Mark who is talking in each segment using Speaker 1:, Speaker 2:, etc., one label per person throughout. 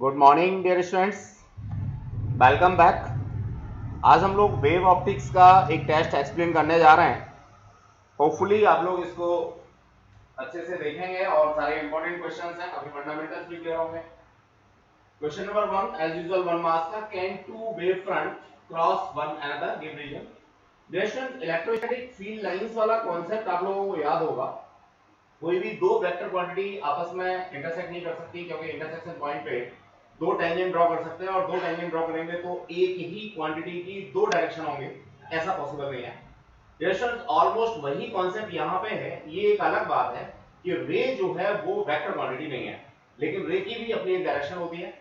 Speaker 1: Good morning dear students, welcome back. आज हम लोग वेव ऑप्टिक्स का एक टेस्ट एक्सप्लेन करने जा रहे हैं। होपफुली आप लोग इसको अच्छे से देखेंगे और सारे इंपॉर्टेंट क्वेश्चंस हैं, काफी फंडामेंटल्स भी क्लियर होंगे। Question number 1 as usual 1 marks का, can two wave front cross one another give reason. Dear electrostatic field lines वाला कॉन्सेप्ट आप लोगों को याद होगा। कोई भी दो वेक्टर क्वांटिटी आपस में इंटरसेक्ट नहीं कर सकती, क्योंकि इंटरसेक्शन पॉइंट पे दो टेंजेंट ड्रॉ कर सकते हैं और दो टेंजेंट ड्रॉ करेंगे तो एक ही क्वांटिटी की दो डायरेक्शन होंगे, ऐसा पॉसिबल नहीं है। डायरेक्शन ऑलमोस्ट वही कॉन्सेप्ट यहाँ पे है। ये एक अलग बात है कि रे जो है वो वेक्टर क्वांटिटी नहीं है, लेकिन रे की भी अपनी एक डायरेक्शन होती है।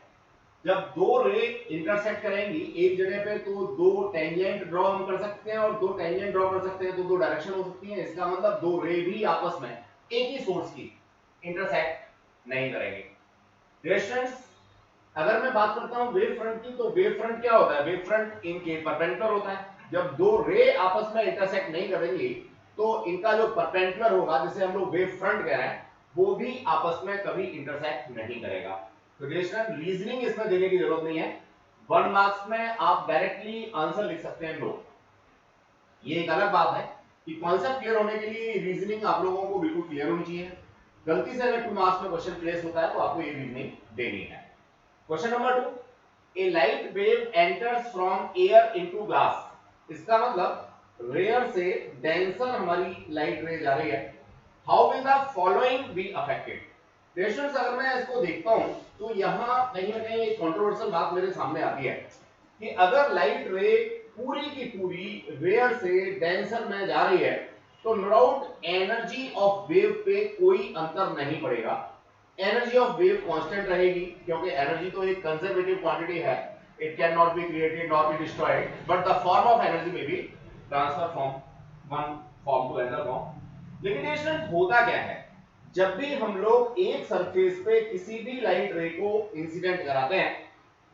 Speaker 1: जब दो रे इंटरसेक्ट करेंगी एक जगह पे तो दो टेंजेंट ड्रॉ हम कर सकते हैं, और दो टेंजेंट ड्रॉ कर सकते हैं तो दो डायरेक्शन हो सकती है। इसका मतलब दो रे भी आपस में एक ही सोर्स की इंटरसेक्ट नहीं करेंगे। डिस्टेंस अगर मैं बात करता हूं वेव फ्रंट की, तो वेव फ्रंट क्या होता है? वेव फ्रंट इनके परपेंडिकुलर होता है। जब दो रे आपस में इंटरसेक्ट नहीं करेंगी तो इनका जो परपेंडिकुलर होगा, जिसे हम लोग वेव फ्रंट कह रहे हैं, वो भी आपस में कभी इंटरसेक्ट नहीं करेगा। तो रीजनिंग इसमें देने की जरूरत नहीं है। 1 मार्क्स में आप डायरेक्टली आंसर लिख सकते हैं लोग। ये एक अलग बात है कि कॉन्सेप्ट क्लियर होने के लिए रीजनिंग आप लोगों को बिल्कुल क्लियर होनी चाहिए। गलती से अगर 2 मार्क्स में क्वेश्चन प्लेस होता है तो आपको ये रीजनिंग देनी है। Question number 2, A light wave enters from air into glass. इसका मतलब रेयर से डेंसर हमारी लाइट रे जा रही है। How will the following be affected? Patients अगर मैं इसको देखता हूं तो यहां कहीं ना कहीं एक कंट्रोवर्शियल बात मेरे सामने आती है कि अगर लाइट रे पूरी की पूरी रेयर से डेंसर में जा रही है तो no doubt energy of wave पे कोई अंतर नहीं पड़ेगा। एनर्जी ऑफ वेव कांस्टेंट रहेगी, क्योंकि एनर्जी तो एक कंजर्वेटिव क्वांटिटी है। It can not be created not be destroyed, but the form of energy में be transfer from one form to another form. लेकिन ये स्टूडेंट होता क्या है, जब भी हम लोग एक सरफेस पे किसी भी लाइट रे को इंसिडेंट कराते हैं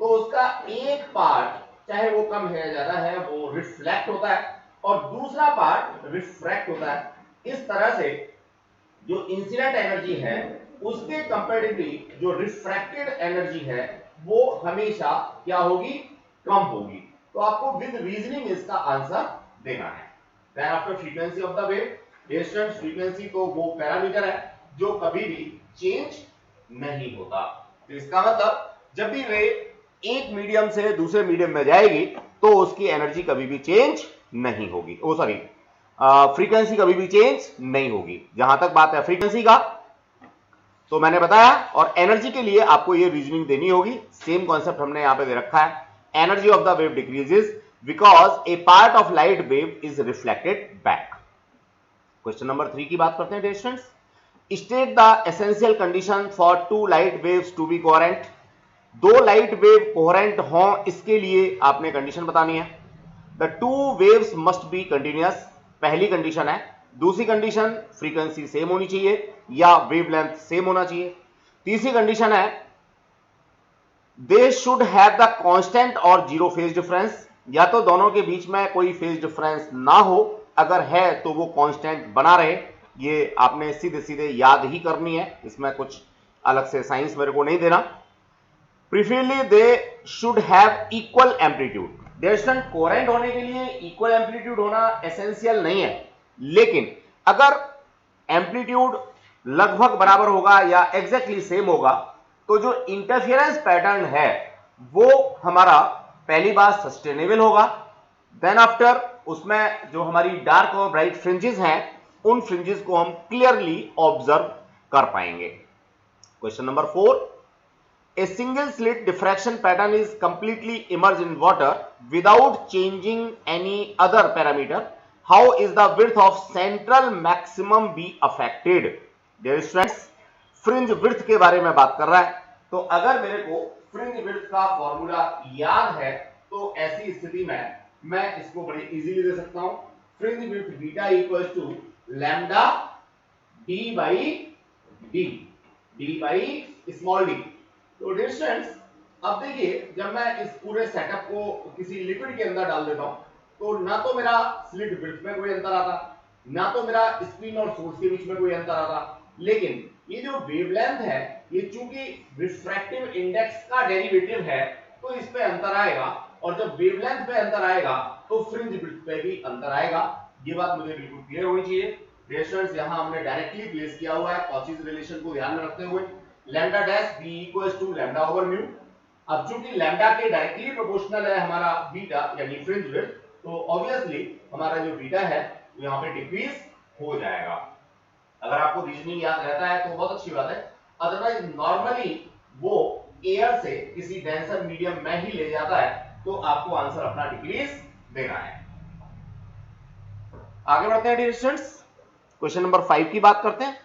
Speaker 1: तो उसका एक पार्ट, चाहे वो कम है ज्यादा है, वो रिफ्लेक्ट होता है और दूसरा पार्ट रिफ्रैक्ट होता है। इस तरह से जो इंसिडेंट एनर्जी है उसके कंपैरेटिवली जो रिफ्रैक्टेड एनर्जी है वो हमेशा क्या होगी? कम होगी। तो आपको विद रीजनिंग इसका आंसर देना है। Then after frequency of the wave, distance frequency तो वो पैरामीटर है जो कभी भी चेंज नहीं होता। तो इसका मतलब जब भी रे एक मीडियम से दूसरे मीडियम में जाएगी तो उसकी एनर्जी कभी भी चेंज नहीं होगी। ओ सॉरी, फ्रीक्वेंसी कभी भी चेंज नहीं होगी। जहां तक बात है फ्रीक्वेंसी का, तो मैंने बताया, और एनर्जी के लिए आपको ये रीजनिंग देनी होगी। सेम कॉन्सेप्ट हमने यहां पे दे रखा है। Energy of the wave decreases because a part of light wave is reflected back. Question number 3 की बात करते हैं students. State the essential condition for two light waves to be coherent. दो लाइट वेव कोहेरेंट हों इसके लिए आपने condition बतानी है। The two waves must be continuous, पहली कंडीशन है। दूसरी कंडीशन फ्रीक्वेंसी सेम होनी चाहिए या वेवलेंथ सेम होना चाहिए। तीसरी कंडीशन है दे शुड हैव द कांस्टेंट और जीरो फेज डिफरेंस, या तो दोनों के बीच में कोई फेज डिफरेंस ना हो, अगर है तो वो कांस्टेंट बना रहे। ये आपने सीधे सीधे याद ही करनी है, इसमें कुछ अलग से साइंस मेरे को नहीं देना। Preferably they should have equal amplitude. दरअसल कोहेरेंट होने के लिए इक्वल एम्पलीट्यूड होना एसेंशियल नहीं है, लेकिन अगर एम्पलीट्यूड लगभग बराबर होगा या एग्जैक्टली सेम होगा तो जो इंटरफेरेंस पैटर्न है वो हमारा पहली बात सस्टेनेबल होगा। देन आफ्टर उसमें जो हमारी डार्क और ब्राइट फ्रिंजेस हैं उन फ्रिंजेस को हम क्लियरली ऑब्जर्व कर पाएंगे। Question number 4, a single slit diffraction pattern is completely immersed in water without changing any other parameter. How is the width of central maximum be affected? Dear students, fringe width के बारे में बात कर रहा है। तो अगर मेरे को fringe width का फॉर्मूला याद है तो ऐसी स्थिति में मैं इसको बड़ी इजीली दे सकता हूं। fringe width beta equals to lambda d by small d। तो डिस्टेंस, अब देखिए जब मैं इस पूरे सेटअप को किसी लिक्विड के अंदर डाल देता हूं तो ना तो मेरा स्लिट विड्थ में कोई अंतर आता, ना तो मेरा स्क्रीन और सोर्स के बीच में कोई अंतर आता, लेकिन ये जो वेवलेंथ है ये चूंकि रिफ्रैक्टिव इंडेक्स का डेरिवेटिव है तो इस पे अंतर आएगा, और जब वेवलेंथ पे अंतर आएगा तो फ्रिंज विड्थ पे भी अंतर आएगा। ये बात मुझे बिल्कुल क्लियर होनी चाहिए। रेफरेंस यहां हमने डायरेक्टली प्लेस किया हुआ है कॉचीज रिलेशन को ध्यान में रखते हुए, lambda dash B equals to lambda over mu. अब चूंकि लैम्डा के डायरेक्टली प्रोपोर्शनल है हमारा बीटा यानी फ्रिंज विड्थ, तो ऑब्वियसली हमारा जो बीटा है वो यहां पे डिक्रीज हो जाएगा। अगर आपको रीजनिंग याद रहता है तो बहुत अच्छी बात है, अदरवाइज नॉर्मली वो एयर से किसी डेंसर मीडियम में ही ले जाता है, तो आपको आंसर अपना डिक्रीज देना है। आगे बढ़ते हैं डियर स्टूडेंट्स, क्वेश्चन नंबर 5 की बात करते हैं।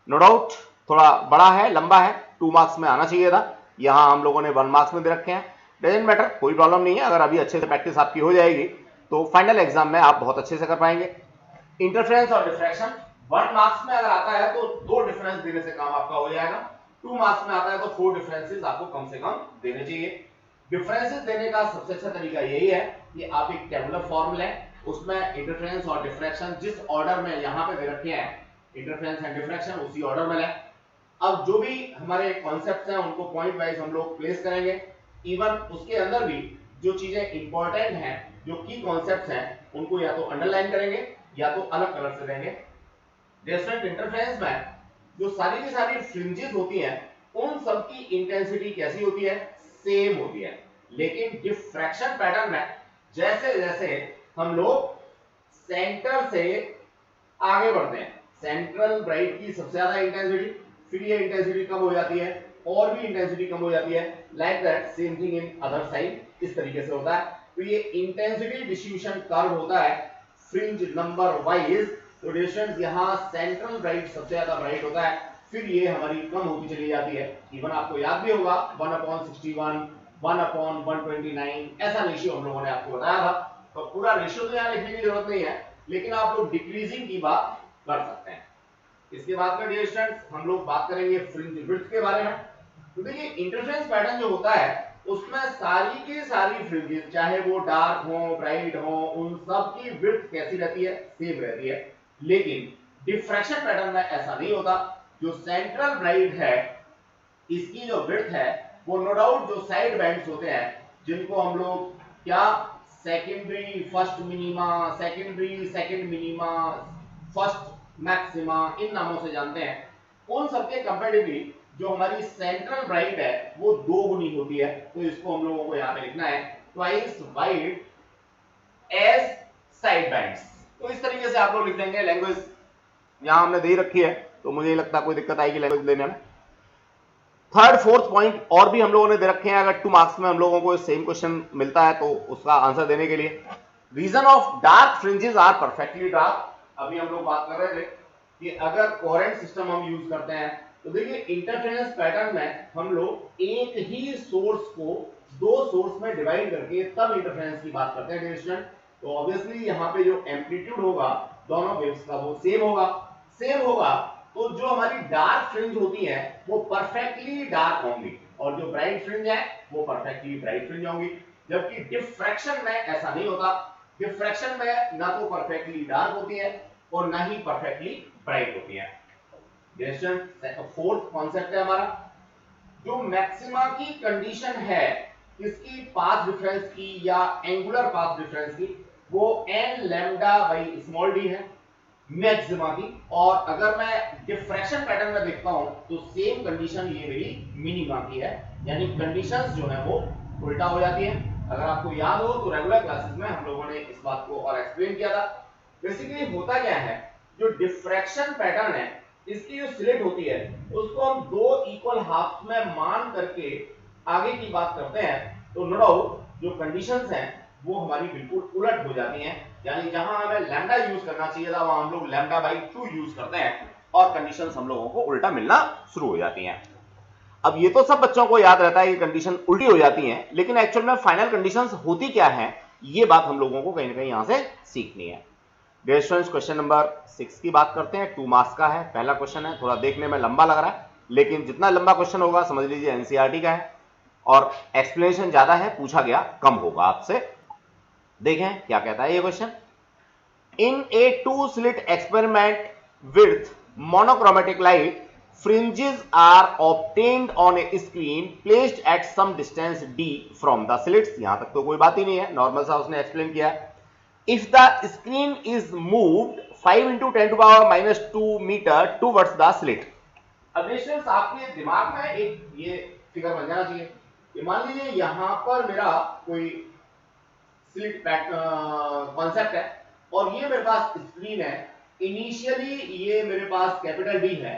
Speaker 1: नो डाउट थोड़ा बड़ा है, लंबा है, 2 मार्क्स में आना चाहिए था, यहां हम लोगों ने 1 मार्क्स में दे रखे हैं। डजंट मैटर, कोई प्रॉब्लम नहीं है, अगर अभी अच्छे से प्रैक्टिस आपकी हो जाएगी तो फाइनल एग्जाम में आप बहुत अच्छे से कर पाएंगे। इंटरफेरेंस और डिफ्रैक्शन 1 मार्क्स में अगर आता है तो 2 डिफरेंस देने से काम आपका हो जाएगा, 2 मार्क्स में आता है तो 4 डिफरेंसेस आपको कम से कम देने चाहिए। डिफरेंसेस देने का सबसे अच्छा तरीका यही है कि आप एक टेबुलर फॉर्म लें, उसमें इंटरफेरेंस और डिफ्रैक्शन जिस ऑर्डर में यहां पे दे रखे हैं इंटरफेरेंस एंड डिफ्रैक्शन उसी ऑर्डर में लें। अब जो भी हमारे कॉन्सेप्ट्स हैं उनको पॉइंट वाइज हम लोग प्लेस करेंगे, इवन उसके अंदर भी जो चीजें इंपॉर्टेंट हैं, जो की कॉन्सेप्ट्स हैं, उनको या तो अंडरलाइन करेंगे या तो अलग कलर से देंगे। डिफरेंट इंटरफेरेंस में जो सारी की सारी फ्रिंजेस होती हैं उन सब की इंटेंसिटी कैसी होती है, सेम होती है, लेकिन डिफ्रैक्शन पैटर्न में जैसे जैसे हम लोग सेंटर से आगे बढ़ते हैं, सेंट्रल ब्राइट की सबसे ज्यादा इंटेंसिटी, फिर ये इंटेंसिटी कम हो जाती है और भी इंटेंसिटी कम हो जाती है, like that same thing in other side, इस तरीके से होता है। तो ये इंटेंसिटी डिस्ट्रीब्यूशन कर्व होता है फ्रिंज नंबर वाइज। तो डिस्टेंस यहां सेंट्रल ब्राइट सबसे ज्यादा ब्राइट होता है, फिर ये हमारी कम होती चली जाती है। इवन आपको याद भी होगा 1/61, 1/129 ऐसा रेशियो हम लोगों ने आपको बताया था, तो पूरा रेशियो तो यहां लिखने की जरूरत नहीं है, लेकिन आप लोग डिक्रीजिंग की बात कर सकते हैं। इसके बाद में डियर स्टूडेंट्स हम लोग बात करेंगे फ्रिंज विड्थ के बारे में। तो देखिए इंटरफेरेंस पैटर्न जो होता है उसमें सारी की सारी फ्रिंजेस चाहे वो डार्क हो ब्राइट हो उन सब की विड्थ कैसी रहती है, सेम रहती है। लेकिन डिफ्रैक्शन पैटर्न में ऐसा नहीं होता, जो सेंट्रल ब्राइट है इसकी जो विड्थ है वो नो डाउट जो साइड बैंड्स होते हैं जिनको हम लोग क्या secondary first minima, secondary second minima, first maxima इन नामों से जानते हैं, उन सबके कंपैरेटिवली जो हमारी सेंट्रल ब्राइट है वो 2 गुनी होती है। तो इसको हम लोगों को यहां पे लिखना है twice wide as side bands. तो इस तरीके से आप लोग लिख देंगे। लैंग्वेज यहां हमने दे रखी है तो मुझे नहीं लगता कोई दिक्कत आएगी लैंग्वेज लेने में। थर्ड फोर्थ पॉइंट और भी हम लोगों ने दे रखे हैं, अगर 2 मार्क्स में हम लोगों को सेम क्वेश्चन मिलता है तो उसका आंसर देने के लिए। Reason of dark fringes are perfectly dark, अभी हम लोग बात कर रहे थे कि अगर कोहेरेंट सिस्टम हम यूज करते हैं तो देखिए इंटरफेरेंस पैटर्न में हम लोग एक ही सोर्स को 2 सोर्स में डिवाइड करके तब इंटरफेरेंस की बात करते हैं स्टूडेंट। तो ऑब्वियसली यहाँ पे जो एम्पलीट्यूड होगा दोनों वेव्स का वो सेम होगा, तो जो हमारी डार्क फ्रिंज होती है वो परफेक्टली डार्क होंगी और जो ब्राइट फ्रिंज है वो परफेक्टली ब्राइट फ्रिंज होंगी। जबकि डिफ्रैक्शन में ऐसा नहीं होता, डिफ्रैक्शन में ना तो परफेक्टली डार्क होती है और ना ही परफेक्टली ब्राइट होती है। फोर्थ कॉन्सेप्ट है हमारा जो मैक्सिमा की कंडीशन है इसकी पाथ डिफरेंस की या एंगुलर पाथ डिफरेंस की, वो n lambda by small d है मैक्सिमा की। और अगर मैं डिफ्रैक्शन पैटर्न में देखता हूं तो सेम कंडीशन ये मेरी मिनिमा की है, यानी कंडीशंस जो है वो उल्टा हो जाती है। अगर आपको याद हो तो रेगुलर क्लासेस में हम लोगों ने इस बात को और एक्सप्लेन किया था। बेसिकली होता क्या है, जो डिफ्रैक्शन पैटर्न है इसकी जो स्लिट होती है उसको हम 2 इक्वल हाफ्स में मान करके आगे की बात करते हैं, तो नो डाउट जो कंडीशंस हैं वो हमारी बिल्कुल उलट हो जाती हैं। यानी जहां हमें लैम्डा यूज करना चाहिए था वहां हम लोग लैम्डा बाई 2 यूज करते हैं और कंडीशंस हम लोगों को उल्टा मिलना शुरू हो जाती हैं। अब ये तो सब बच्चों को याद रहता है कि कंडीशन उल्टी हो जाती हैं, लेकिन एक्चुअल में फाइनल कंडीशंस होती क्या है ये बात हम लोगों को कहीं ना कहीं यहां से सीखनी है। डियर स्टूडेंट्स क्वेश्चन नंबर 6 की बात करते हैं, 2 मार्क्स का है, पहला क्वेश्चन है, थोड़ा देखने में लंबा लग रहा है लेकिन जितना लंबा क्वेश्चन होगा समझ लीजिए एनसीईआरटी का है और एक्सप्लेनेशन ज्यादा है, पूछा गया कम होगा आपसे। देखें क्या कहता है ये question. In A 2 slit experiment with monochromatic light fringes are obtained on a screen placed at some distance d from the slits। यहां तक तो कोई बात ही नहीं है, नॉर्मल सा उसने एक्सप्लेन किया। if the screen is moved 5 into 10 to power minus 2 meter towards the slit। अब नेशनल्स आपके दिमाग में एक ये फिगर बन जाना चाहिए। ये मान लीजिए यहां पर मेरा कोई स्लिट कॉन्सेप्ट है और ये मेरे पास स्क्रीन है। इनिशियली ये मेरे पास कैपिटल डी है,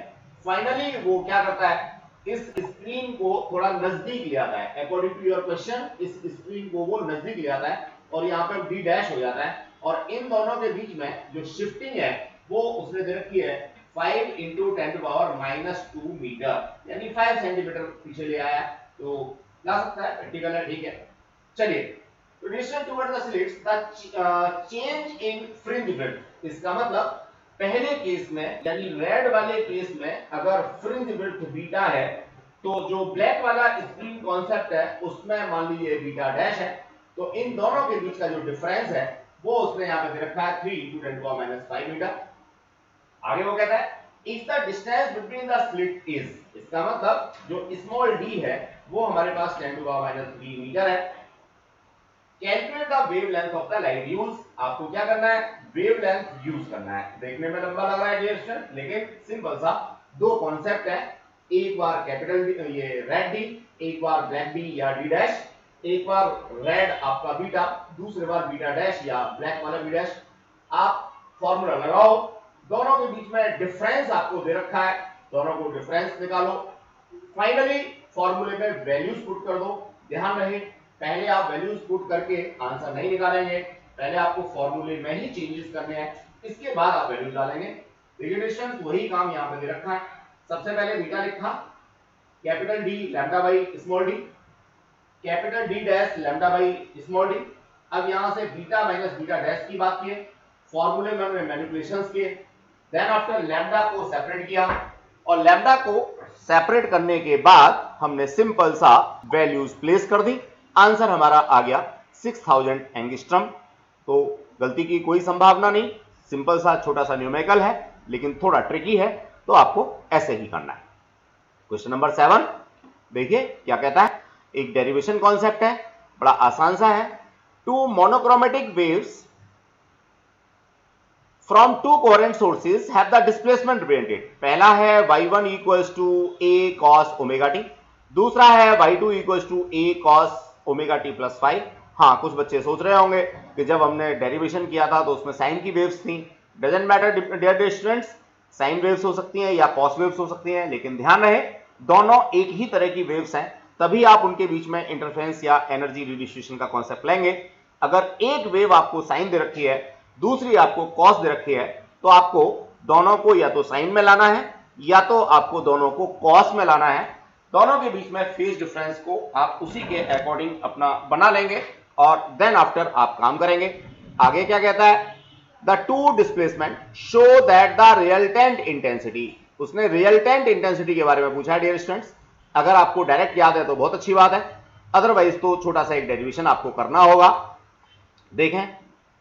Speaker 1: फाइनली वो क्या करता है, इस स्क्रीन को थोड़ा नजदीक ले आता है। अकॉर्डिंग टू योर क्वेश्चन इस स्क्रीन को वो नजदीक ले आता है और यहाँ पे डी डैश हो जाता है और इन दोनों के बीच में जो शिफ्टिंग है वो उसने दे रखी है 5 into 10 to power minus 2 metre, यानी 5 सेंटीमीटर पीछे ले आया, तो ला सकता है, प्रैक्टिकल है, ठीक है। चलिए, तो distance toward the slits the change in fringe width, इसका मतलब पहले केस में यानी रेड वाले केस में अगर फ्रिंज विड्थ बीटा है तो जो ब्लैक वाला स्क्रीन कॉन्सेप्ट है उसमें मान लीजिए बीटा डैश है, तो इन दोनों के बीच का जो डिफरेंस है वो उसने यहाँ पे दे रखा है 3 into 10 to power minus 5 metre. आगे वो कहता है if the distance between the slit is, इसका मतलब जो स्मॉल डी है वो हमारे पास 10 to power minus 3 मीटर है। Calculate the wavelength of the light use, आपको क्या करना है, वेवलेंथ यूज करना है। देखने में लंबा लग रहा है डियर स्टूडेंट, लेकिन सिंपल सा दो कॉन्सेप्ट है, एक बार कैपिटल ये रेड डी, एक बार ब्लैक डी या डी डैश, एक बार रेड आपका बीटा, दूसरे बार बीटा डैश या ब्लैक वाला बी डैश। आप फॉर्मूला लगाओ, दोनों के बीच में डिफरेंस आपको दे रखा है, दोनों को डिफरेंस निकालो, फाइनली फॉर्मूले में वैल्यूज पुट कर दो। ध्यान रहे पहले आप वैल्यूज पुट करके आंसर नहीं निकालेंगे, पहले आपको फॉर्मूले में ही चेंजेस करने हैं, इसके बाद आप वैल्यूज डालेंगे। देखिए डिस्टेंस वही काम यहाँ पे दे रखा है। सबसे पहले बीटा लिखा, capital D lambda by small D, capital D dash lambda by small D. अब यहां से बीटा माइनस बीटा डैश की बात किए, फॉर्मूले में मैनिपुलेशंस किए, देन आफ्टर लैम्डा को सेपरेट किया और लैम्डा को सेपरेट करने के बाद हमने सिंपल सा वैल्यूज प्लेस कर दी, आंसर हमारा आ गया 6000 एंगस्ट्रम। तो गलती की कोई संभावना नहीं, सिंपल सा छोटा सा न्यूमेरिकल है लेकिन थोड़ा ट्रिकी है, तो आपको ऐसे ही करना है। क्वेश्चन नंबर 7 देखिए क्या कहता है, एक डेरिवेशन कॉन्सेप्ट है, बड़ा आसान सा है। Two monochromatic waves from two coherent sources have the displacement represented. पहला है y1 equals to a cos omega T, दूसरा है y2 equals to a cos omega T plus 5। हाँ, कुछ बच्चे सोच रहे होंगे कि जब हमने डेरिवेशन किया था तो उसमें साइन की वेव्स थी। Doesn't matter dear students, sine waves हो सकती हैं या कॉस वेव्स हो सकती हैं, लेकिन ध्यान रहे दोनों एक ही तरह की वेव्स हैं, तभी आप उनके बीच में इंटरफेरेंस या एनर्जी रिडिस्ट्रीब्यूशन का कॉन्सेप्ट लेंगे। अगर एक वेव आपको साइन दे रखी है, दूसरी आपको कॉस दे रखी है, तो आपको दोनों को या तो साइन में लाना है या तो आपको दोनों को कॉस में लाना है। दोनों के बीच में फेज डिफरेंस को आप उसी के अकॉर्डिंग अपना बना लेंगे और देन आफ्टर आप काम करेंगे। आगे क्या कहता है, the to displacement show that the resultant intensity, उसने रिजल्टेंट इंटेंसिटी के बारे में पूछा है डियर स्टूडेंट्स। अगर आपको डायरेक्ट याद है तो बहुत अच्छी बात है, अदरवाइज तो छोटा सा एक डेरिवेशन आपको करना होगा। देखें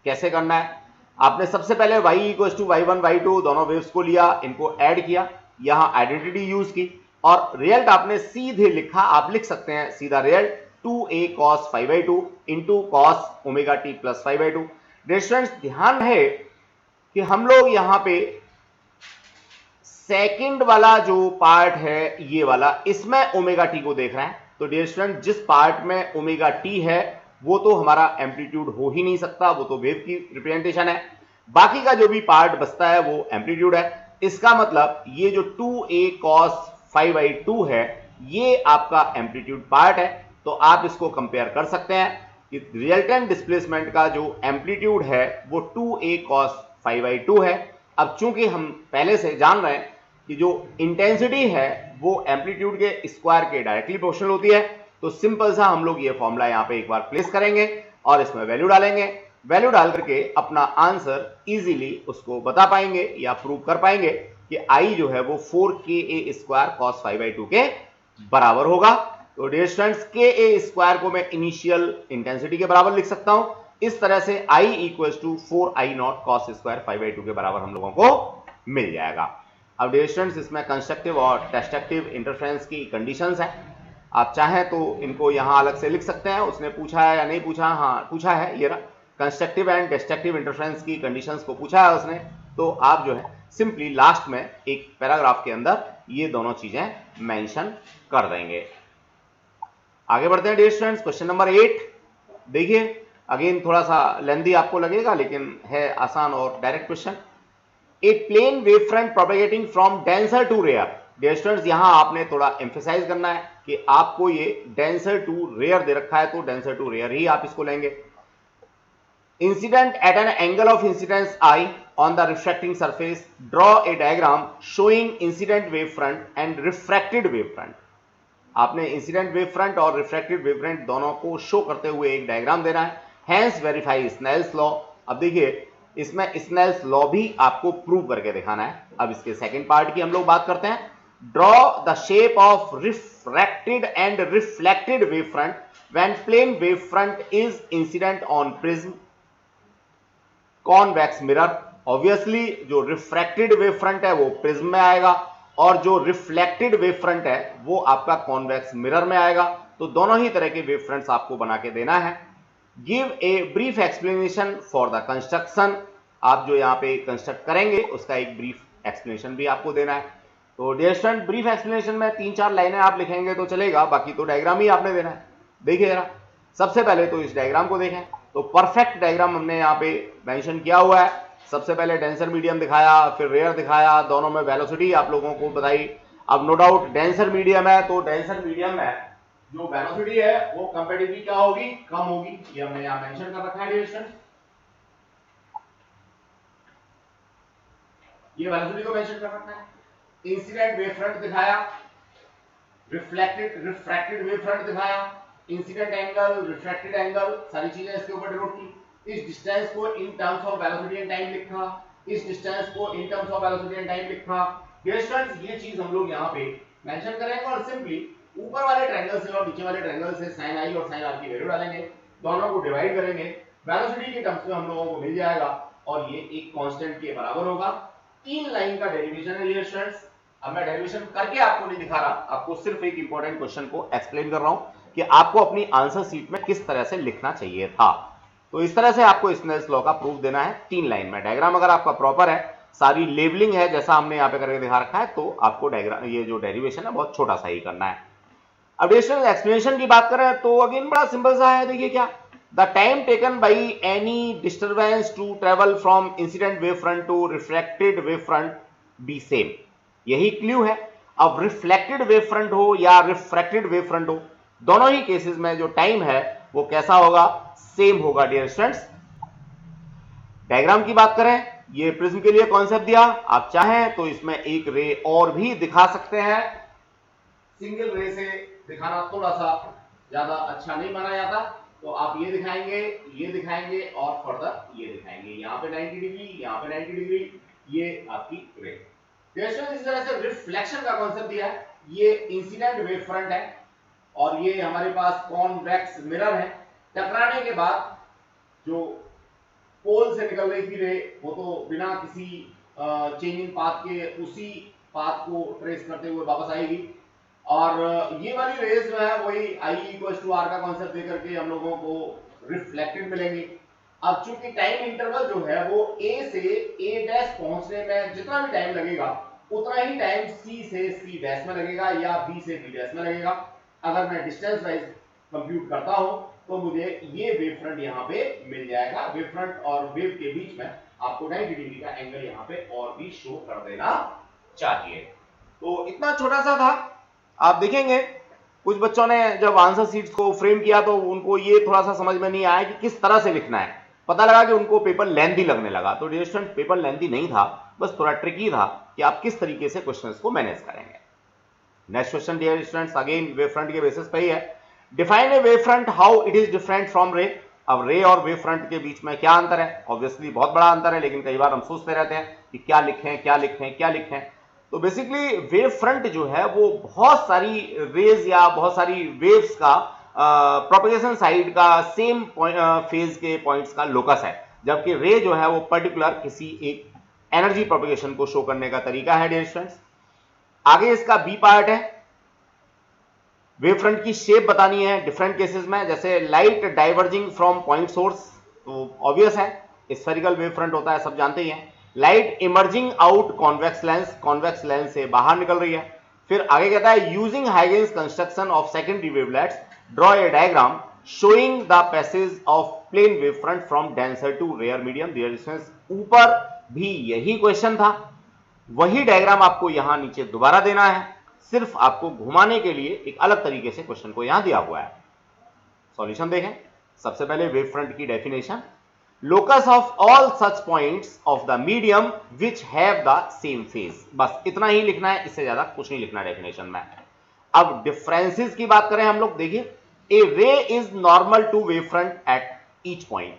Speaker 1: कैसे करना है। आपने सबसे पहले y equals to y1 y2 दोनों वेव्स को लिया, इनको ऐड किया, यहां आइडेंटिटी यूज की और रिजल्ट आपने सीधे लिखा। आप लिख सकते हैं सीधा result 2a cos 5/2 into cos omega T plus 5/2। Students ध्यान है कि हम लोग यहां पे सेकंड वाला जो पार्ट है ये वाला, इसमें ओमेगा टी को देख रहे हैं। तो डियर स्टूडेंट जिस पार्ट में ओमेगा टी है वो तो हमारा एम्पलीट्यूड हो ही नहीं सकता, वो तो वेव की रिप्रेजेंटेशन है। बाकी का जो भी पार्ट बचता है वो एम्पलीट्यूड है। इसका मतलब ये जो 2a cos 5/2 है ये आपका एम्पलीट्यूड पार्ट है। तो आप इसको कंपेयर कर सकते हैं कि रिजल्टेंट डिस्प्लेसमेंट का जो एम्पलीट्यूड है वो 2a cos 5/2 है। अब चूंकि हम पहले से जान रहे हैं कि जो इंटेंसिटी है वो एम्पलीट्यूड के स्क्वायर के डायरेक्टली प्रोपोर्शनल होती है, तो सिंपल सा हम लोग ये फॉर्मूला यहां पे एक बार प्लेस करेंगे और इसमें वैल्यू डालेंगे। वैल्यू डाल करके अपना आंसर इजीली उसको बता पाएंगे या प्रूव कर पाएंगे कि आई जो है वो 4ka स्क्वायर cos 5/2 के बराबर होगा। तो डियर स्टूडेंट्स ka स्क्वायर को मैं इनिशियल इंटेंसिटी के बराबर लिख सकता हूं। इस तरह से i equals to 4i0 cos square 5/2 के बराबर हम लोगों को मिल जाएगा। अब डियर स्टूडेंट्स इसमें कंस्ट्रक्टिव और डिस्ट्रक्टिव इंटरफेरेंस की कंडीशंस है, आप चाहें तो इनको यहाँ अलग से लिख सकते हैं। उसने पूछा है या नहीं पूछा, हाँ पूछा है, ये रहा कंस्ट्रक्टिव एंड डिस्ट्रक्टिव इंटरफेरेंस की कंडीशंस को पूछा है उसने। तो आप जो है सिंपली लास्ट में एक पैराग्राफ के अंदर ये दोनों चीजें मेंशन कर देंगे। आगे बढ़ते हैं डियर स्टूडेंट्स, क्वेश्चन नंबर 8 देखिए। अगेन थोड़ा सा लेंदी आपको लगेगा लेकिन है आसान और direct question. A plane wave front propagating from denser to rare. Dear students यहां आपने थोड़ा एम्फेसाइज करना है कि आपको ये डेंसर टू रेयर दे रखा है, तो डेंसर टू रेयर ही आप इसको लेंगे। Incident at an angle of incidence I on the refracting surface, draw a diagram showing incident wave front and refracted wave front। आपने इंसिडेंट वेव फ्रंट और refracted wave front दोनों को show करते हुए एक डायग्राम देना है। Hence verify Snell's law. अब देखिए इसमें स्नेल्स लॉ भी आपको प्रूव करके दिखाना है। अब इसके सेकंड पार्ट की हम लोग बात करते हैं। Draw the shape of refracted and reflected wave front when plane wave front is incident on prism convex mirror. Obviously जो रिफ्रैक्टेड वेव फ्रंट है वो प्रिज्म में आएगा और जो रिफ्लेक्टेड वेव फ्रंट है वो आपका कॉन्वेक्स मिरर में आएगा। तो दोनों ही तरह के वेव फ्रंट्स आपको बना के देना है। Give a brief explanation for the construction. आप जो यहाँ पे कंस्ट्रक्ट करेंगे उसका एक ब्रीफ एक्सप्लेनेशन भी आपको देना है। तो डियर स्टूडेंट ब्रीफ एक्सप्लेनेशन में 3-4 लाइनें आप लिखेंगे तो चलेगा, बाकी तो डायग्राम ही आपने देना है। देखिए जरा सबसे पहले तो इस डायग्राम को देखें, तो परफेक्ट डायग्राम हमने यहाँ पे मेंशन किया हुआ है। सबसे पहले डेंसर मीडियम दिखाया, फिर रेयर दिखाया, दोनों में वेलोसिटी आप लोगों को बताई। अब नो डाउट डेंसर मीडियम है तो डेंसर मीडियम में जो वेलोसिटी है वो कंपैरेटिवली क्या होगी, कम होगी। ये हमने यहां मेंशन कर रखा है डियर स्टूडेंट्स, ये वेलोसिटी को मेंशन कर रखा है। इंसिडेंट वेव फ्रंट दिखाया, रिफ्रैक्टेड वेव फ्रंट दिखाया, इंसिडेंट एंगल, रिफ्रैक्टेड एंगल, सारी चीजें इसके ऊपर डिनोट की। इस डिस्टेंस को in terms of velocity and time लिखा, इस डिस्टेंस को in terms of velocity and time लिखा। डियर स्टूडेंट्स ये चीज हम लोग यहाँ पे मेंशन करेंगे और सिंपली ऊपर वाले ट्रायंगल से और नीचे वाले ट्रायंगल से sin i और sin r की वैल्यू डालेंगे, दोनों को डिवाइड करेंगे, वेलोसिटी के टर्म्स में हम लोगों को मिल जाएगा और ये एक कांस्टेंट के बराबर होगा। 3 लाइन का डेरिवेशन है डियर स्टूडेंट्स। अब मैं डेरिवेशन करके आपको नहीं दिखा रहा, आपको सिर्फ एक इंपॉर्टेंट क्वेश्चन को एक्सप्लेन कर रहा हूं कि आपको अपनी आंसर शीट में किस तरह से लिखना चाहिए था। तो इस तरह से आपको स्नेल्स लॉ का प्रूफ देना है 3 लाइन में। डायग्राम अगर आपका प्रॉपर है, सारी लेबलिंग है जैसा हमने यहाँ पे करके दिखा रखा है, तो आपको डायग्राम ये जो डेरिवेशन है बहुत छोटा सा ही करना है। अब एक्सप्लेनेशन की बात करें तो अगेन बड़ा सिंपल सा है। देखिए क्या, the time taken by any disturbance to travel from incident wave front to reflected wave front be same, यही क्लू है। अब रिफ्लेक्टेड वेव फ्रंट हो या रिफ्रैक्टेड वेव फ्रंट हो, दोनों ही केसेस में जो टाइम है वो कैसा होगा, सेम होगा डियर स्टूडेंट्स। डायग्राम की बात करें, ये प्रिज्म के लिए कॉन्सेप्ट दिया, आप चाहें तो इसमें एक रे और भी दिखा सकते हैं। सिंगल रे से दिखाना थोड़ा सा ज्यादा अच्छा नहीं माना जाता, तो आप ये दिखाएंगे और फर्दर ये दिखाएंगे, यहाँ पे 90 डिग्री, यहाँ पे 90 डिग्री, ये आपकी रे। इस तरह से रिफ्लेक्शन का कॉन्सेप्ट दिया है। ये इंसिडेंट वेव फ्रंट है और ये हमारे पास कॉन्वेक्स मिरर है। टकराने के बाद जो पोल से निकल रही थी रे, वो तो बिना किसी चेंज इन पाथ के उसी पाथ को ट्रेस करते हुए वापस आएगी और ये वाली रेज जो है वही I = R का कॉन्सेप्ट देकर के हम लोगों को रिफ्लेक्टेड मिलेंगी। अब चूंकि टाइम इंटरवल जो है वो A से A' पहुंचने में जितना भी टाइम लगेगा उतना ही टाइम C से C' में लगेगा या B से B' में लगेगा। अगर मैं डिस्टेंस वाइज कंप्यूट करता हूं तो मुझे ये वेव फ्रंट यहाँ पे मिल जाएगा। वेव फ्रंट और वेव के बीच में आपको 90 डिग्री का एंगल यहाँ पे और भी शो कर देना चाहिए। तो इतना छोटा सा था। आप देखेंगे कुछ बच्चों ने जब आंसर शीट्स को फ्रेम किया तो उनको ये थोड़ा सा समझ में नहीं आया कि किस तरह से लिखना है। पता लगा कि उनको पेपर लेंथी लगने लगा। तो डियर स्टूडेंट पेपर लेंथी नहीं था, बस थोड़ा ट्रिकी था कि आप किस तरीके से क्वेश्चंस को मैनेज करेंगे। Next question dear students again wave front के बेसिस पे ही है। Define a wave front how it is different from ray. अब रे और वेव फ्रंट के बीच में क्या अंतर है? ऑब्वियसली बहुत बड़ा अंतर है, लेकिन कई बार हम सोचते रहते हैं कि क्या लिखें क्या लिखें क्या लिखें। तो बेसिकली वेव फ्रंट जो है वो बहुत सारी रेज या बहुत सारी वेव्स का प्रोपेगेशन साइड का सेम फेज के पॉइंट्स का लोकस है, जबकि रे जो है वो पर्टिकुलर किसी एक एनर्जी प्रोपेगेशन को शो करने का तरीका है डियर स्टूडेंट्स। आगे इसका बी पार्ट है, वेव फ्रंट की शेप बतानी है डिफरेंट केसेस में, जैसे light diverging from point source, तो ऑब्वियस है स्फेरिकल वेव फ्रंट होता है, सब जानते ही हैं। Light emerging out convex lens, convex lens से बाहर निकल रही है। फिर आगे कहता है using Huygens construction of secondary wavelets draw a diagram showing the passage of plane wave front from denser to rare medium dear students. ऊपर भी यही क्वेश्चन था, वही डायग्राम आपको यहां नीचे दोबारा देना है, सिर्फ आपको घुमाने के लिए एक अलग तरीके से क्वेश्चन को यहां दिया हुआ है। सॉल्यूशन देखें। सबसे पहले वेव फ्रंट की definition, locus of all such points of the medium which have the same phase, बस इतना ही लिखना है, इससे ज्यादा कुछ नहीं लिखना डेफिनेशन में। अब डिफरेंसेस की बात करें हम लोग, देखिए a ray is normal to wave front at each point,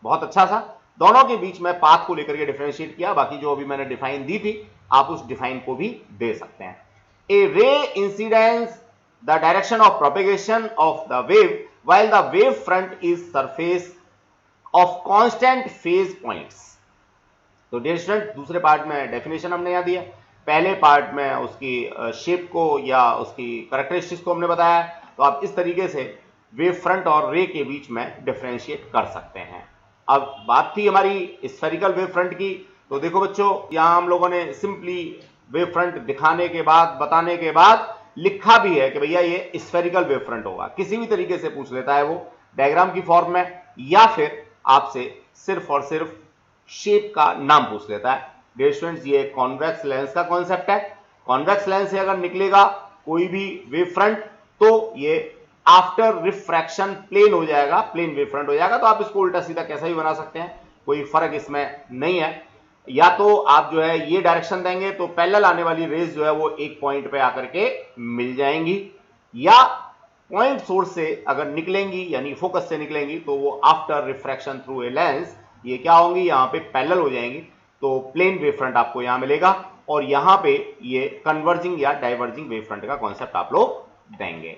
Speaker 1: बहुत अच्छा सा, दोनों के बीच में पाथ को लेकर के डिफरेंशिएट किया, बाकी जो अभी मैंने डिफाइन दी थी आप उस डिफाइन को भी दे सकते हैं। ए रे incidence the direction of propagation of the wave while the wave front is surface of constant phase points। तो डियर स्टूडेंट दूसरे पार्ट में डेफिनेशन हमने यहां दिया, पहले पार्ट में उसकी शेप को या उसकी कैरेक्टरिस्टिक्स को हमने बताया, तो आप इस तरीके से वेव फ्रंट और रे के बीच में डिफरेंशिएट कर सकते हैं। अब बात थी हमारी स्फेरिकल वेव फ्रंट की, तो देखो बच्चों यहां हम लोगों ने सिंपली वेव फ्रंट दिखाने के बाद, बताने के बाद लिखा भी है कि भैया ये स्फेरिकल वेव फ्रंट होगा, किसी भी तरीके से पूछ लेता है वो डायग्राम की फॉर्म में, या फिर आपसे सिर्फ और सिर्फ शेप का नाम पूछ लेता है। डियर स्टूडेंट्स ये कॉन्वेक्स लेंस का कॉन्सेप्ट है, कॉन्वेक्स लेंस से अगर निकलेगा कोई भी वेव फ्रंट तो ये आफ्टर रिफ्रैक्शन प्लेन हो जाएगा, प्लेन वेव फ्रंट हो जाएगा, तो आप इसको उल्टा सीधा कैसा भी बना सकते हैं, कोई फर्क इसमें नहीं है। या तो आप जो है ये डायरेक्शन देंगे तो पैरेलल आने वाली रेज जो है वो एक पॉइंट पे आकर के मिल जाएंगी, या पॉइंट सोर्स से अगर निकलेंगी यानी फोकस से निकलेंगी तो वो after refraction through a lens ये क्या होंगी, यहां पे पैरेलल हो जाएंगी, तो प्लेन वेव फ्रंट आपको यहां मिलेगा, और यहां पे ये कन्वर्जिंग या डाइवर्जिंग वेव फ्रंट का कॉन्सेप्ट आप लोग देंगे।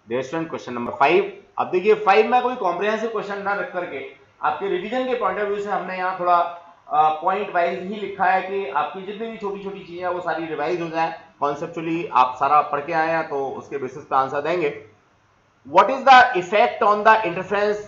Speaker 1: डियर स्टूडेंट क्वेश्चन नंबर 5, अब देखिए 5 में कोई कॉम्प्रिहेंसिव क्वेश्चन ना रख करके आपके रिवीजन के पॉइंट ऑफ व्यू से हमने यहाँ थोड़ा पॉइंट वाइज ही लिखा है कि आपकी जितनी भी छोटी छोटी चीजें वो सारी रिवाइज हो जाए, कॉन्सेप्चुअली आप सारा पढ़ के आए हैं तो उसके बेसिस पे आंसर देंगे। What is the effect on the interference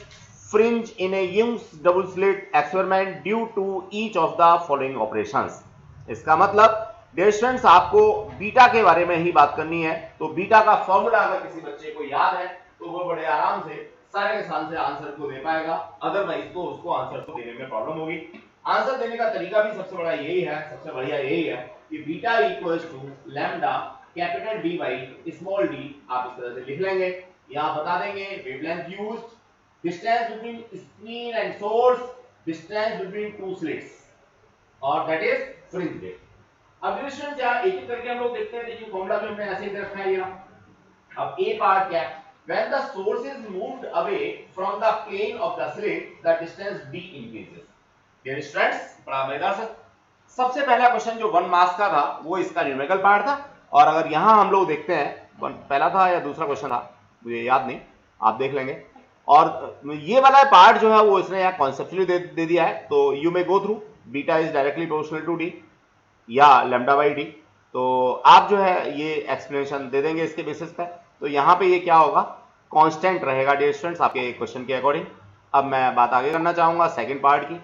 Speaker 1: fringe in a Young's double slit experiment due to each of the following operations. इसका मतलब डियर स्टूडेंट्स आपको बीटा के बारे में ही बात करनी है, तो बीटा का फॉर्मूला अगर किसी बच्चे को याद है तो वो बड़े आराम से सारे के साल से आंसर को दे पाएगा, अदरवाइज तो उसको आंसर को देने में प्रॉब्लम होगी। आंसर देने का तरीका भी सबसे बड़ा यही है, सबसे बढ़िया यही है कि beta equals to lambda capital D by small D, आप इस तरह से लिख लेंगे, यहां बता देंगे wavelength used, distance between screen and source, distance between two slits, और दैट इज फ्रिंज विड्थ। अब रिलेशन क्या एक एक करके हम लोग देखते हैं, देखिए फॉर्मूला में हमने ऐसे ही रखा है ये। अब ए पार्ट क्या है, when the source is moved away from the plane of the slit the distance d increases। Dear students बड़ा मजेदार सा सबसे पहला क्वेश्चन जो 1 मार्क्स का था वो इसका न्यूमेरिकल पार्ट था, और अगर यहां हम लोग देखते हैं पहला था या दूसरा क्वेश्चन था मुझे याद नहीं, आप देख लेंगे, और ये वाला पार्ट जो है वो इसने यहाँ कॉन्सेप्चुअली दे दिया है, तो you may go through beta is directly proportional to D या लैम्डा बाई डी, तो आप जो है ये एक्सप्लेनेशन दे देंगे इसके बेसिस पे, तो यहां पे ये क्या होगा, कांस्टेंट रहेगा डियर स्टूडेंट्स आपके क्वेश्चन के अकॉर्डिंग। अब मैं बात आगे करना चाहूंगा सेकंड पार्ट की,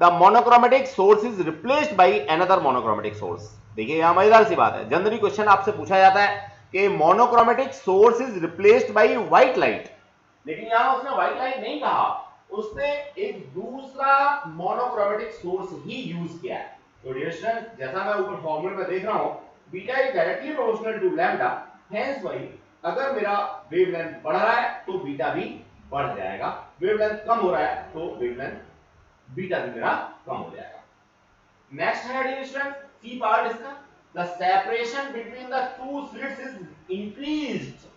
Speaker 1: the monochromatic source is replaced by another monochromatic source. देखिए यहां मजेदार सी बात है, जनरली क्वेश्चन आपसे पूछा जाता है कि monochromatic source is replaced by white light, लेकिन यहां उसने व्हाइट लाइट नहीं कहा, उसने एक दूसरा मोनोक्रोमेटिक सोर्स ही यूज किया है। तो डियर स्टूडेंट्स जैसा मैं ऊपर फॉर्मूला में देख रहा हूं, beta is directly proportional to lambda, hence why अगर मेरा वेवलेंथ बढ़ रहा है तो बीटा भी बढ़ जाएगा, वेवलेंथ कम हो रहा है तो वेवलेंथ बीटा भी मेरा कम हो जाएगा। नेक्स्ट है डियर स्टूडेंट सी पार्ट इसका, the separation between the two slits is increased.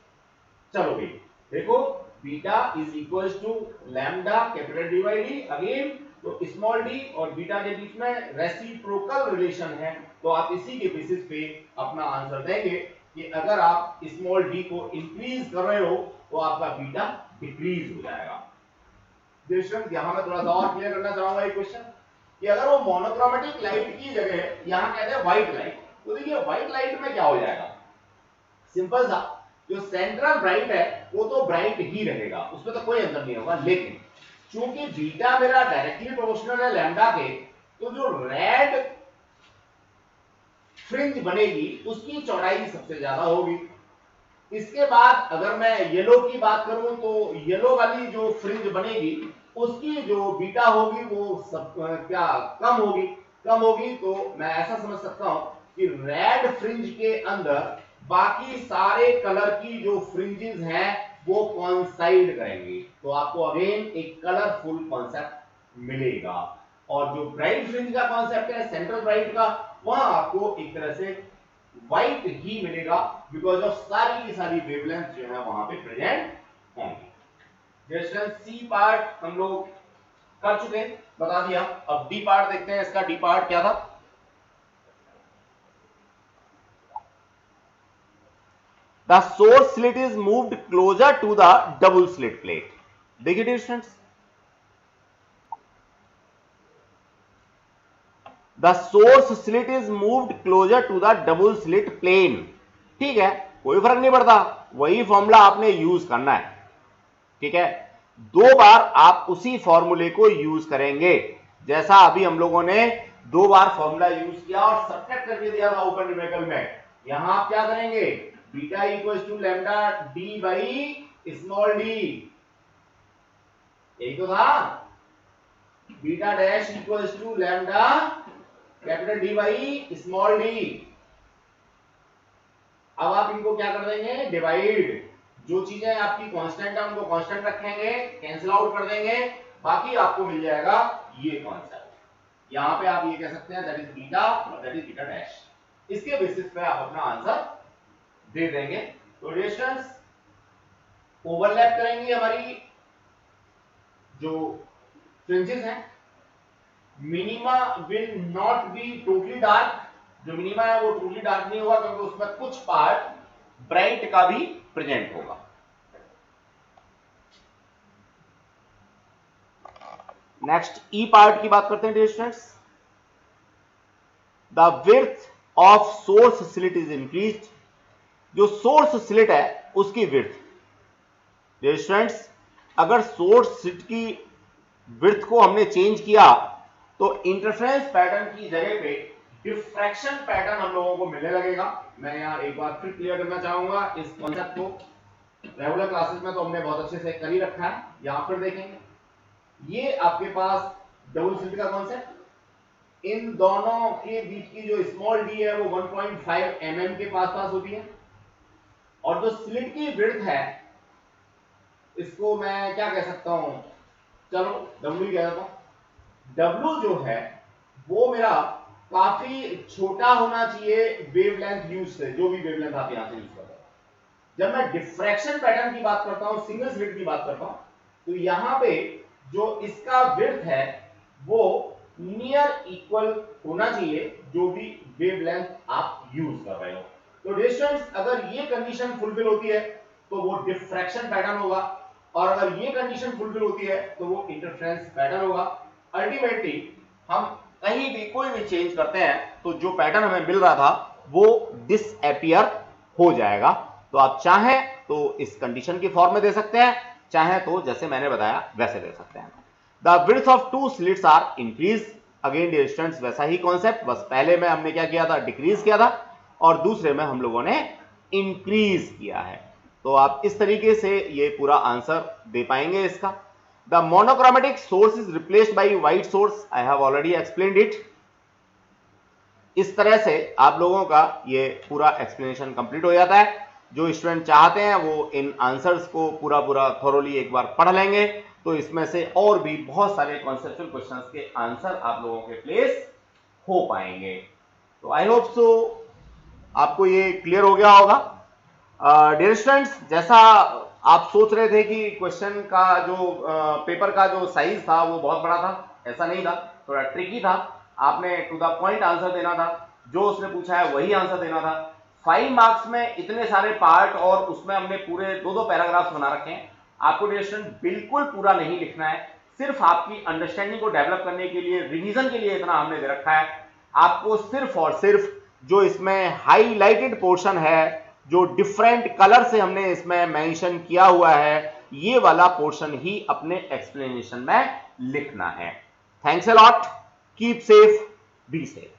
Speaker 1: चलो भाई देखो beta is equals to lambda capital D by D, again तो स्मॉल डी और बीटा के बीच में रेसिप्रोकल रिलेशन है, तो आप इसी के बेसिस पे अपना आंसर देंगे कि अगर आप स्मॉल डी को इंक्रीज कर रहे हो तो आपका बीटा डिक्रीज हो जाएगा। यहां मैं थोड़ा सा और क्लियर करना चाहूंगा ये क्वेश्चन, कि अगर वो मोनोक्रोमेटिक लाइट की जगह यहां कहते हैं व्हाइट लाइट, तो देखिए व्हाइट लाइट में क्या हो जाएगा, सिंपल सा, जो सेंट्रल ब्राइट है वो तो ब्राइट ही रहेगा, उसमें तो कोई अंतर नहीं होगा। लेकिन चूंकि बीटा मेरा डायरेक्टली प्रोपोर्शनल है लैम्डा के, तो जो रेड फ्रिंज बनेगी उसकी चौड़ाई सबसे ज्यादा होगी। इसके बाद अगर मैं येलो की बात करूं तो येलो वाली जो फ्रिंज बनेगी उसकी जो बीटा होगी वो सब क्या कम होगी। तो मैं ऐसा समझ सकता हूं कि रेड फ्रिंज के अंदर बाकी सारे कलर की जो फ्रिंजेस हैं वो कॉन्साइड करेंगी, तो आपको अगेन एक कलरफुल कॉन्सेप्ट मिलेगा। और जो ब्राइट फ्रिंज का कॉन्सेप्ट है सेंट्रल ब्राइट का, वहां आपको एक तरह से व्हाइट ही मिलेगा, बिकॉज ऑफ सारी की सारी वेवलेंथ जो है वहां पे प्रेजेंट होंगी। क्वेश्चन सी पार्ट हम लोग कर चुके हैं, बता दिया। अब डी पार्ट देखते हैं, इसका डी पार्ट क्या था। The source slit is moved closer to the double slit plate. देखिए students, the source slit is moved closer to the double slit plane. ठीक है, कोई फर्क नहीं पड़ता, वही फॉर्मूला आपने यूज करना है। ठीक है, दो बार आप उसी फॉर्मूले को यूज करेंगे, जैसा अभी हम लोगों ने दो बार फॉर्मूला यूज किया और सब्ट्रैक्ट करके दिया था ओपन न्यूमेरिकल में। यहां आप क्या करेंगे, beta equals to lambda D by small D, यही तो था, beta dash equals to lambda capital D by small D. अब आप इनको क्या कर देंगे, डिवाइड, जो चीजें आपकी कांस्टेंट है उनको कांस्टेंट रखेंगे, कैंसिल आउट कर देंगे, बाकी आपको मिल जाएगा ये कॉन्सेप्ट। यहां पे आप ये कह सकते हैं दैट इज बीटा और दैट इज बीटा डैश। इसके बेसिस पे आप अपना आंसर दे देंगे। तो डिस्टेंस ओवरलैप करेंगी हमारी जो फ्रिंजेस हैं, minima will not be totally dark, जो मिनिमा है वो टोटली डार्क नहीं होगा क्योंकि उसमें कुछ पार्ट ब्राइट का भी प्रेजेंट होगा। नेक्स्ट ई पार्ट की बात करते हैं dear students. The width of source slit is increased. जो सोर्स स्लिट है उसकी विड्थ, डियर स्टूडेंट्स अगर सोर्स स्लिट की विड्थ को हमने चेंज किया तो इंटरफेरेंस पैटर्न की जगह पे डिफ्रैक्शन पैटर्न हम लोगों को मिलने लगेगा। मैं यहाँ एक बार फिर क्लियर करना चाहूंगा इस कॉन्सेप्ट को, रेगुलर क्लासेस में तो हमने बहुत अच्छे से कर ही रखा है, यहां पर देखेंगे ये आपके पास डबल स्लिट का कॉन्सेप्ट, इन दोनों के बीच की जो स्मॉल डी है वो 1.5 mm के पास होती है, और जो स्लिट की विड्थ है इसको मैं क्या कह सकता हूं, चलो डब्ल्यू कह देता हूं। डब्ल्यू जो है वो मेरा काफी छोटा होना चाहिए वेवलेंथ यूज से, जो भी वेवलेंथ आप यहां से यूज करते हो। जब मैं डिफ्रैक्शन पैटर्न की बात करता हूं, सिंगल स्लिट की बात करता हूं, तो यहां पे जो इसका विड्थ है वो नियर इक्वल होना चाहिए जो भी वेवलेंथ आप यूज कर रहे हो। तो डिस्टेंस अगर ये कंडीशन फुलफिल होती है तो वो डिफ्रैक्शन पैटर्न होगा, और अगर ये कंडीशन फुलफिल होती है तो वो इंटरफेरेंस पैटर्न होगा। अल्टीमेटली हम कहीं भी कोई भी चेंज करते हैं तो जो पैटर्न हमें मिल रहा था वो डिसअपीयर हो जाएगा। तो आप चाहें तो इस कंडीशन की फॉर्म में दे सकते हैं, चाहें तो जैसे मैंने बताया वैसे दे सकते हैं। The width of two slits are increase, again dear students वैसा ही कॉन्सेप्ट, बस पहले में हमने क्या किया था, डिक्रीज किया था, और दूसरे में हम लोगों ने इंक्रीज किया है। तो आप इस तरीके से ये पूरा आंसर दे पाएंगे इसका। The monochromatic source is replaced by white source, I have already explained it. इस तरह से आप लोगों का ये पूरा एक्सप्लेनेशन कंप्लीट हो जाता है। जो स्टूडेंट चाहते हैं वो इन आंसर्स को पूरा थोरोली एक बार पढ़ लेंगे, तो इसमें से और भी बहुत सारे कॉन्सेप्चुअल क्वेश्चंस के आंसर आप लोगों के प्लेस हो पाएंगे। तो आई होप सो आपको ये क्लियर हो गया होगा। डियर स्टूडेंट्स, जैसा आप सोच रहे थे कि क्वेश्चन का जो पेपर का जो साइज था वो बहुत बड़ा था, ऐसा नहीं था, थोड़ा ट्रिकी था। आपने टू द पॉइंट आंसर देना था, जो उसने पूछा है वही आंसर देना था। 5 मार्क्स में इतने सारे पार्ट और उसमें हमने पूरे 2-2 पैराग्राफ्स बना रखे हैं। आपको डियर स्टूडेंट बिल्कुल पूरा नहीं लिखना है, सिर्फ आपकी अंडरस्टैंडिंग को डेवलप करने के लिए, रिवीजन के लिए इतना हमने दे रखा है। आपको सिर्फ और सिर्फ जो इसमें हाईलाइटेड पोर्शन है, जो डिफरेंट कलर से हमने इसमें मेंशन किया हुआ है, ये वाला पोर्शन ही अपने एक्सप्लेनेशन में लिखना है। Thanks a lot, keep safe, be safe.